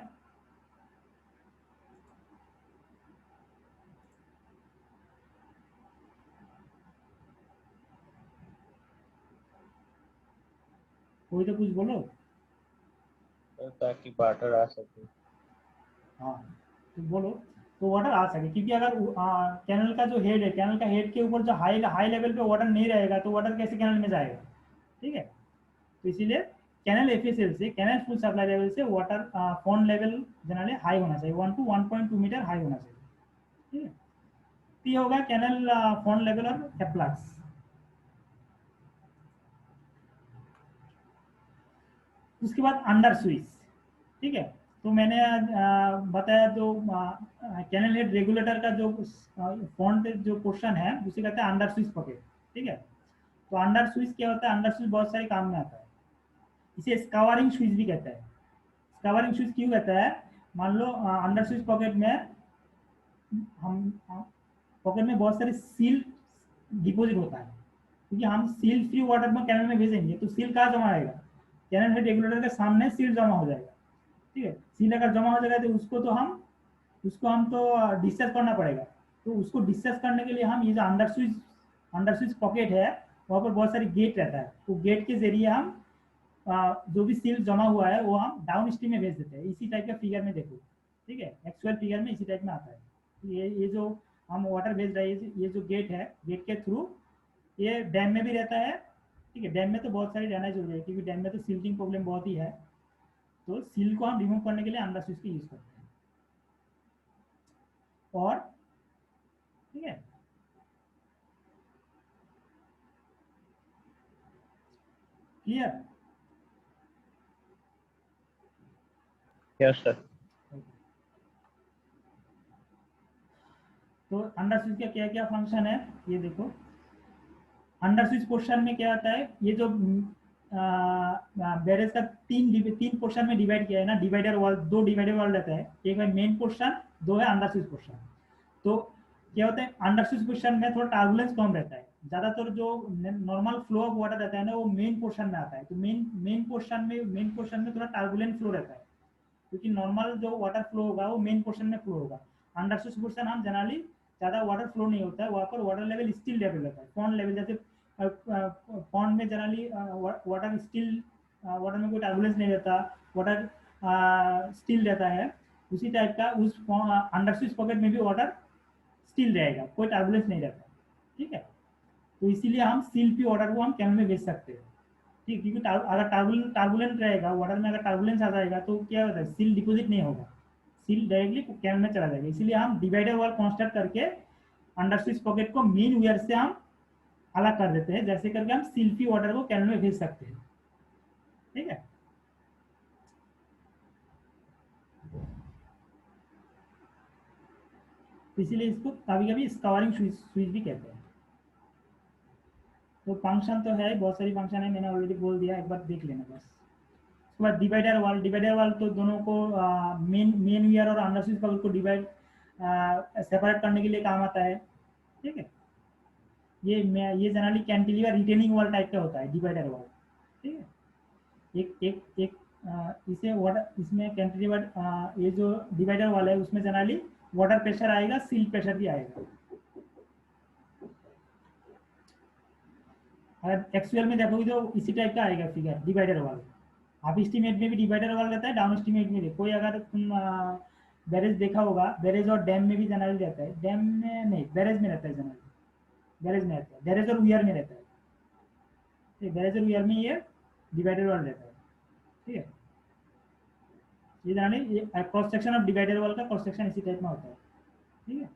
कोई तो कुछ बोलो. ताकि वाटर आ सके. हाँ तो बोलो. तो वाटर आ सके, क्योंकि अगर कैनल का जो हेड है, कैनल का हेड के ऊपर जो हाई लेवल पे वाटर नहीं रहेगा तो वाटर कैसे कैनल में जाएगा? ठीक है, तो इसीलिए कैनल एफएसएल से, कैनल फुल सप्लाई लेवल से water pond level generally high होना चाहिए, 1 to 1.2 मीटर हाई होना चाहिए. ठीक है, तो ये होगा कैनल पॉन्ड लेवल और एप्लक्स. उसके बाद अंडर स्विच. ठीक है, तो मैंने बताया जो कैनल हेड रेगुलेटर का जो पॉन्ड जो पोर्शन है उसे कहते हैं अंडर स्विच पॉकेट. ठीक है, तो अंडर स्विच क्या होता है? अंडर स्विच बहुत सारे काम में आता है. इसे स्कवरिंग स्विच भी कहता है. स्कवरिंग स्विच क्यों कहता है? मान लो अंडर स्विच पॉकेट में हम पॉकेट में बहुत सारे सील डिपॉजिट होता है, क्योंकि हम सील फ्री वाटर में कैनल में भेजेंगे तो सील कहाँ जमा रहेगा? कैनल हेड रेगुलेटर के सामने सील जमा हो जाएगा. ठीक है, सील अगर जमा हो जाएगा तो उसको हम तो डिस्चार्ज करना पड़ेगा. तो उसको डिस्चार्ज करने के लिए हम ये जो अंडर स्विच पॉकेट है वहाँ पर बहुत सारी गेट रहता है, तो गेट के जरिए हम जो भी सील जमा हुआ है वो हम डाउन स्ट्रीम में भेज देते हैं. इसी टाइप का फिगर में देखो. ठीक है, एक्चुअल फिगर में इसी टाइप में आता है. ये जो हम वाटर भेज रहे हैं, ये जो गेट है, गेट के थ्रू ये डैम में भी रहता है. ठीक है, डैम में तो बहुत सारी डैमेज हो जाएगी क्योंकि डैम में तो सील्टिंग प्रॉब्लम बहुत ही है, तो सील को हम रिमूव करने के लिए अंडर स्विच का यूज करते हैं. और ठीक है, क्लियर? Yes sir. तो अंडर स्विच का क्या क्या फंक्शन है ये देखो. अंडर स्विच पोर्शन में क्या आता है? ये जो बैरेज का तीन पोर्शन में डिवाइड किया है ना, डिवाइडर वाल, दो डिवाइडर वाल रहता है. एक है मेन पोर्शन, दो है अंडर स्विच पोर्शन. तो क्या होता है? अंडर स्विच पोर्शन में थोड़ा टर्बुलेंस कम रहता है. ज्यादातर जो नॉर्मल फ्लो ऑफ वाटर रहता है ना वो मेन पोर्शन में आता है. तो मेन पोर्शन में थोड़ा टर्बुलेंट फ्लो रहता है, क्योंकि नॉर्मल जो वाटर फ्लो होगा वो मेन पोर्शन में फ्लो होगा. अंडर स्विच पोर्शन हम जनरली ज्यादा वाटर फ्लो नहीं होता है, वहाँ पर वाटर लेवल स्टिल लेवल रहता है. पॉन्ड लेवल, जैसे पॉन्ड में जनरली वाटर स्टिल, वाटर में कोई टर्बुलेंस नहीं रहता, वाटर स्टिल रहता है. उसी टाइप का उस अंडर स्विच पॉकेट में भी वाटर स्टिल रहेगा, कोई टर्बुलेंस नहीं रहता. ठीक है, तो इसीलिए हम सील पी वाटर को हम कैन में भेज सकते हैं. ठीक, क्योंकि अगर टर्बुलेंट रहेगा वाटर में, अगर टर्बुलेंस आ जाएगा तो क्या होता है? सील डिपॉजिट नहीं होगा, सील डायरेक्टली कैन में चला जाएगा. इसीलिए हम डिवाइडर वाल कंस्ट्रक्ट करके अंडर स्विच पॉकेट को मेन वियर से हम अलग कर देते हैं, जैसे करके हम सील पी वाटर को कैन में भेज सकते हैं. ठीक है, इसीलिए इसको कभी कभी स्कवरिंग स्विच भी कहते हैं. तो फंक्शन तो है, बहुत सारी फंक्शन है, मैंने ऑलरेडी बोल दिया, एक बार देख लेना बस. उसके बाद डिवाइडर वाल तो दोनों को मेन वियर और अंडर स्विच पॉकेट को सेपरेट करने के लिए काम आता है. ठीक है, ये generally cantilever retaining wall type का होता है डिवाइडर वॉल. ठीक है, एक इसे वाटर, इसमें कैंटिलीवर ये जो डिवाइडर वॉल है उसमें जनरली वाटर प्रेशर आएगा, सील प्रेशर भी आएगा. अगर एक्चुअल में देखोगे तो इसी टाइप का आएगा फिगर डिवाइडर वॉल. आप स्टीमेट में भी डिवाइडर वॉल रहता है, डाउन स्टीमेट में भी. कोई अगर तुम बैरेज देखा होगा, बैरेज और डैम में भी जनरली रहता है. डैम में नहीं, बैरेज में रहता है जनरली. बैरेज में रहता है, बैरेज और वियर में रहता है. बैरेज और वियर में ये डिवाइडर वॉल रहता है. ठीक है, ये generally cross section of divider wall का क्रॉस सेक्शन इसी टाइप में होता है. ठीक है,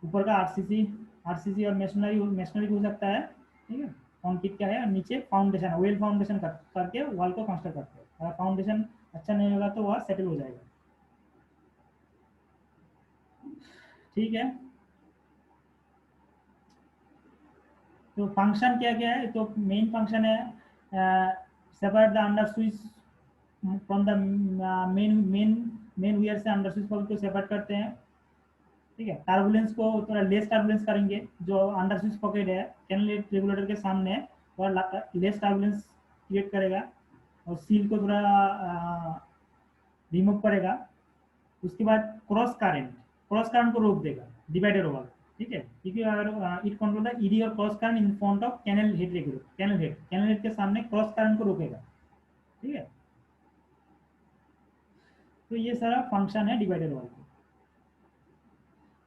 ऊपर का आरसीसी और मेसनरी हो सकता है. ठीक है, कंक्रीट क्या है, और नीचे फाउंडेशन है, वेल फाउंडेशन करके वॉल को कंस्ट्रक्ट करते हैं। अगर फाउंडेशन अच्छा नहीं होगा तो वह सेटल हो जाएगा। ठीक है, तो फंक्शन क्या क्या है, तो मेन फंक्शन है separate the under switch from the main wear से अंडर स्विच को सेपरेट करते हैं। ठीक है, टर्बुलेंस को थोड़ा लेस टर्बुलेंस करेंगे, जो अंडर स्विच पॉकेट है कैनल रेगुलेटर के सामने और लेस टर्बुलेंस क्रिएट करेगा, और सील को थोड़ा रिमूव करेगा। उसके बाद क्रॉस करंट को रोक देगा डिवाइडर ओवर। ठीक है, क्योंकि अगर इट कंट्रोल द ईडी और cross current in front of canal head regulator, canal head के सामने क्रॉस करंट को रोकेगा। ठीक है, तो ये सारा फंक्शन है डिवाइडर ओवर का।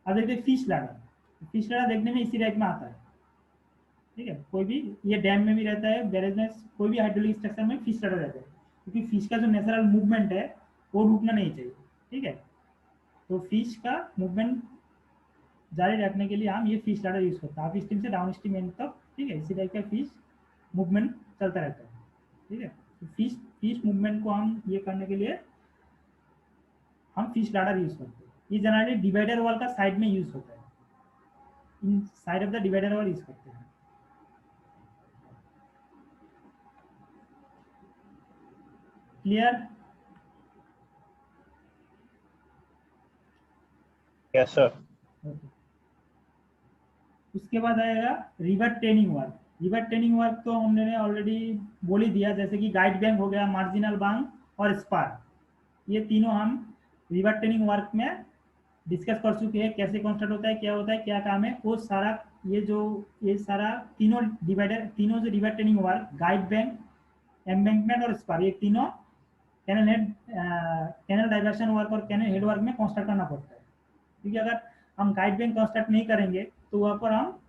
अब देखते हैं फिश लैडर। फिश लैडर देखने में इसी टाइप में आता है। ठीक है, कोई भी ये डैम में भी रहता है, बैरेज में, कोई भी हाइड्रोलिक स्ट्रक्चर में फिश लैडर रहता है, क्योंकि फिश का जो नेचुरल मूवमेंट है वो रुकना नहीं चाहिए। ठीक है, तो फिश का मूवमेंट जारी रखने के लिए हम ये फिश लैडर यूज करते हैं, अप स्ट्रीम से डाउन स्ट्रीम एंड तक। ठीक है, इसी टाइप का फिश मूवमेंट चलता रहता है। ठीक है, तो फिश मूवमेंट को हम ये करने के लिए हम फिश लैडर यूज करते हैं। ये जनरली डिवाइडर वॉल का साइड में यूज होता है, inside of the divider wall use करते हैं। क्लियर? Yes sir. उसके बाद आएगा river training work. River training work तो हमने ऑलरेडी बोल ही दिया, जैसे कि गाइड बैंक हो गया, मार्जिनल बांक और स्पार, ये तीनों हम रिवर ट्रेनिंग वर्क में डिस्कस कर चुके हैं, कैसे कंस्ट्रक्ट होता है, क्या होता है, क्या काम है, वो सारा ये सारा तीनों जो river training work, guide bank, embankment और स्पार, ये तीनों कैनल डाइवर्शन वर्क और कैनल हेड वर्क में कंस्ट्रक्ट करना पड़ता है। क्योंकि अगर हम गाइड बैंक कंस्ट्रक्ट नहीं करेंगे तो वहाँ पर हम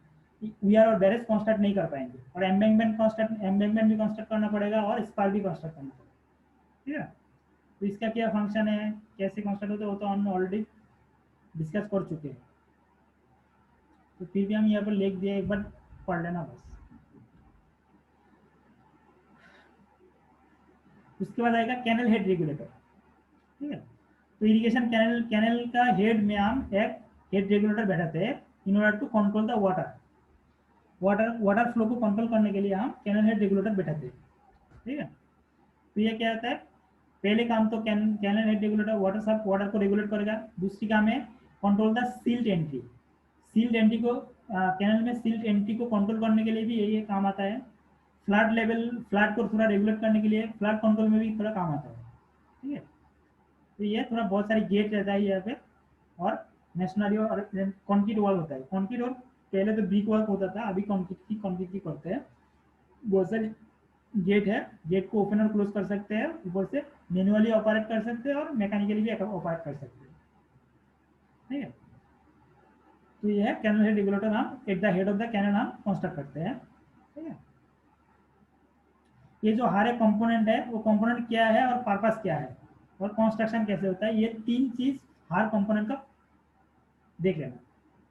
वीआर और बैरेज कंस्ट्रक्ट नहीं कर पाएंगे, और एम्बैंकमेंट भी कंस्ट्रक्ट करना पड़ेगा और स्पार भी कंस्ट्रक्ट करना पड़ेगा। ठीक है, तो इसका क्या फंक्शन है, कैसे कंस्ट्रक्ट होता है, वो तो हमने ऑलरेडी डिस्कस कर चुके हैं, तो फिर भी हम यहाँ पर लिख दिया, एक बार पढ़ लेना बस। उसके बाद आएगा कैनल हेड रेगुलेटर। ठीक है, तो इरिगेशन कैनल का हेड में हम एक हेड रेगुलेटर बैठाते हैं in order to control the water flow को कंट्रोल करने के लिए हम कैनल हेड रेगुलेटर बैठाते हैं। ठीक है, तो ये क्या होता है, पहले काम तो कैनल हेड रेगुलेटर वाटर को रेगुलेट करेगा। दूसरी काम है कंट्रोल द सील्ड एंट्री को कैनल में सील्ड एंट्री को कंट्रोल करने के लिए भी यही काम आता है। फ्लड को थोड़ा रेगुलेट करने के लिए फ्लड कंट्रोल में भी थोड़ा काम आता है। ठीक है, तो ये थोड़ा बहुत सारे गेट रहता है यहाँ पे, और नेशनली और कंक्रीट वॉल होता है। कंक्रीट और पहले तो ब्रिक वर्क होता था, अभी कंक्रीट की करते हैं। बहुत सारे गेट है, गेट को ओपन और क्लोज कर सकते हैं, ऊपर से मैनुअली ऑपरेट कर सकते हैं और मैकेनिकली भी ऑपरेट कर सकते हैं। ठीक है, तो ये है कैनल हेड रेगुलेटर, हम at the head of the canal हम कंस्ट्रक्ट करते हैं। ठीक है, ये जो हर एक कंपोनेंट है वो कंपोनेंट क्या है और पर्पस क्या है और कंस्ट्रक्शन कैसे होता है, ये तीन चीज हर कंपोनेंट का देख लेना।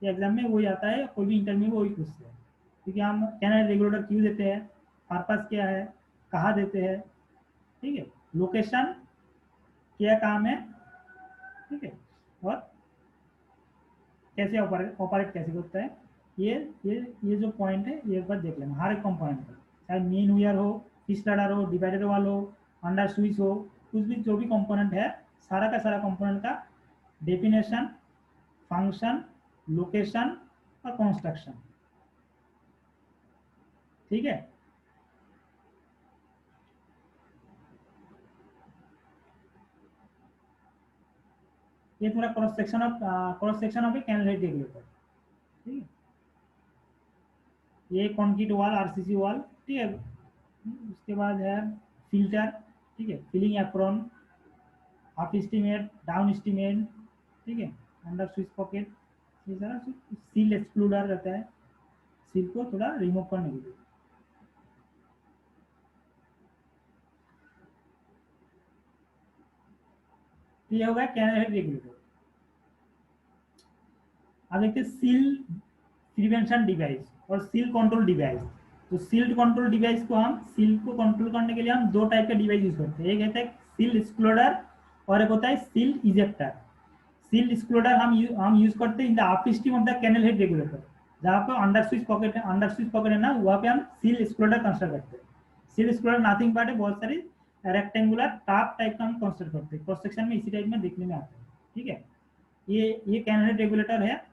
ये एग्जाम में वही आता है, कोई भी इंटरव्यू में वही पूछते हैं, क्योंकि हम कैनल रेगुलेटर क्यों देते हैं, पर्पस क्या है, कहाँ देते हैं, ठीक है, लोकेशन क्या काम है, ठीक है, और कैसे ऑपरेट कैसे होता है, ये जो पॉइंट है ये एक बार देख लेना हर एक कंपोनेंट का, चाहे मेन वियर हो, फिश लैडर हो, डिवाइडर वाल हो, अंडर स्विच हो, कुछ भी जो भी कंपोनेंट है, सारा का सारा कंपोनेंट का डेफिनेशन, फंक्शन, लोकेशन और कंस्ट्रक्शन। ठीक है, ये थोड़ा cross section of a canal head regulator. ठीक है, ये कंक्रीट वॉल, आरसीसी वॉल। ठीक है, उसके बाद है फिल्टर। ठीक है, filling apron, upstream, downstream, ठीक है, अंडर स्विच पॉकेट, ये सारा सील एक्सक्लूडर रहता है, सील को थोड़ा रिमूव करने के लिए। तो ये होगा कैनल हेड रेगुलेटर। अब देखते हैं सील प्रिवेंशन डिवाइस और सील कंट्रोल डिवाइस। तो सील्ड कंट्रोल डिवाइस को हम सील को कंट्रोल करने के लिए हम दो टाइप का डिवाइस यूज करते हैं। एक होता है सील एक्सक्लूडर और एक होता है सील इजेक्टर। सील एक्सक्लूडर हम यूज करते हैं in the upper stream of the canal head regulator. जहाँ पे अंडर स्विच पॉकेट है ना, वहाँ पे हम सील एक्सक्लूडर कंस्ट्रक्ट करते हैं। सील एक्सक्लूडर नथिंग बट है बहुत सारी रेक्टेंगुलर टाप टाइप का हम कंस्ट्रक्ट करते हैं। क्रॉस सेक्शन में इसी टाइप में देखने में आता है। ठीक है, ये कैनल हेड रेगुलेटर है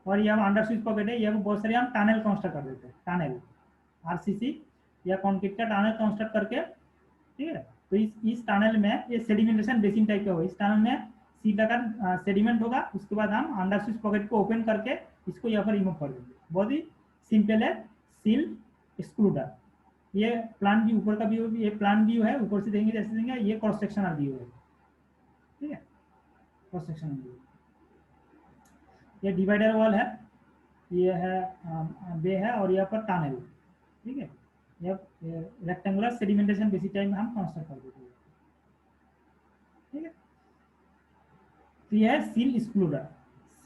और ये हम अंडर स्विच पॉकेट है। ये बहुत सारे हम टनल कंस्ट्रक्ट कर देते हैं, टनल आरसीसी या कॉन्क्रीट का टनल कंस्ट्रक्ट करके। ठीक है, तो इस टनल में ये सेडिमेंटेशन बेसिन टाइप का होगा। इस टनल में सीधा का सेडिमेंट होगा, उसके बाद हम अंडर स्विच पॉकेट को ओपन करके इसको यहाँ पर रिमूव कर देंगे। बहुत ही सिंपल है सील एक्सक्लूडर। ये प्लान व्यू ऊपर का व्यू, ये प्लान व्यू है, ऊपर से देंगे जैसे देंगे। ये क्रॉस सेक्शनल व्यू है। ठीक है, क्रॉस सेक्शनल व्यू। ये डिवाइडर वॉल है, ये है बे है और यहाँ पर टनल। ठीक है, ये रेक्टेंगुलर सेडिमेंटेशन बेसिस टाइप में हम कंस्ट्रक्ट कर देते हैं। ठीक है, तो यह है सील एक्सक्लूडर।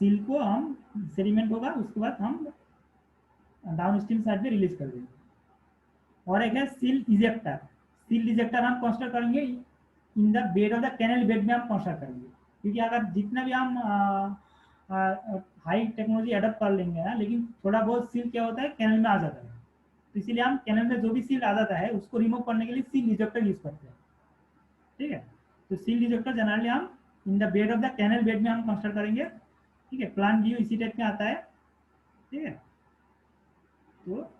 सील को हम सेडिमेंट होगा, उसके बाद हम डाउन स्ट्रीम साइड में रिलीज कर देंगे। और एक है सील इजेक्टर। सील इजेक्टर हम कंस्ट्रक्ट करेंगे in the bed of the canal bed में हम कंस्ट्रक्ट करेंगे। क्योंकि अगर जितना भी हम हाई टेक्नोलॉजी अडॉप्ट कर लेंगे है, लेकिन थोड़ा बहुत सील क्या होता है कैनल में आ जाता है। तो इसीलिए हम कैनल में जो भी सील आ जाता है उसको रिमूव करने के लिए सील इजेक्टर यूज करते हैं। ठीक है, तो सील इजेक्टर जनरली हम in the bed of the canal bed में हम कंस्ट्रक्ट करेंगे। ठीक है, प्लान व्यू इसी टाइप में आता है। ठीक है, तो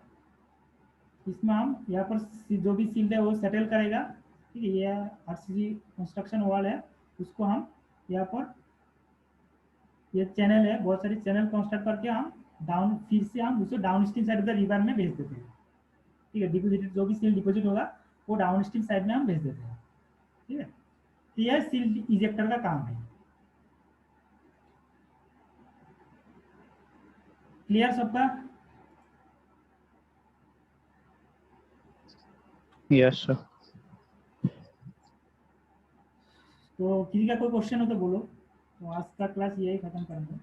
इसमें हम यहाँ पर जो भी सील है वो सेटल करेगा। ठीक है, ये आरसीसी कंस्ट्रक्शन वॉल है, उसको हम यहाँ पर ये चैनल है, बहुत सारे चैनल कंस्ट्रक्ट करके हम डाउन फिर से हम उसको down stream side of the river में भेज देते हैं। ठीक है, डिपोजिट जो भी सील डिपोजिट होगा वो डाउन स्ट्रीम साइड में हम भेज देते हैं। ठीक है, तो यह सील इजेक्टर का काम है। क्लियर सबका? Yes sir. तो किसी का कोई क्वेश्चन हो तो बोलो। तो आज का क्लास यही खत्म करेंगे।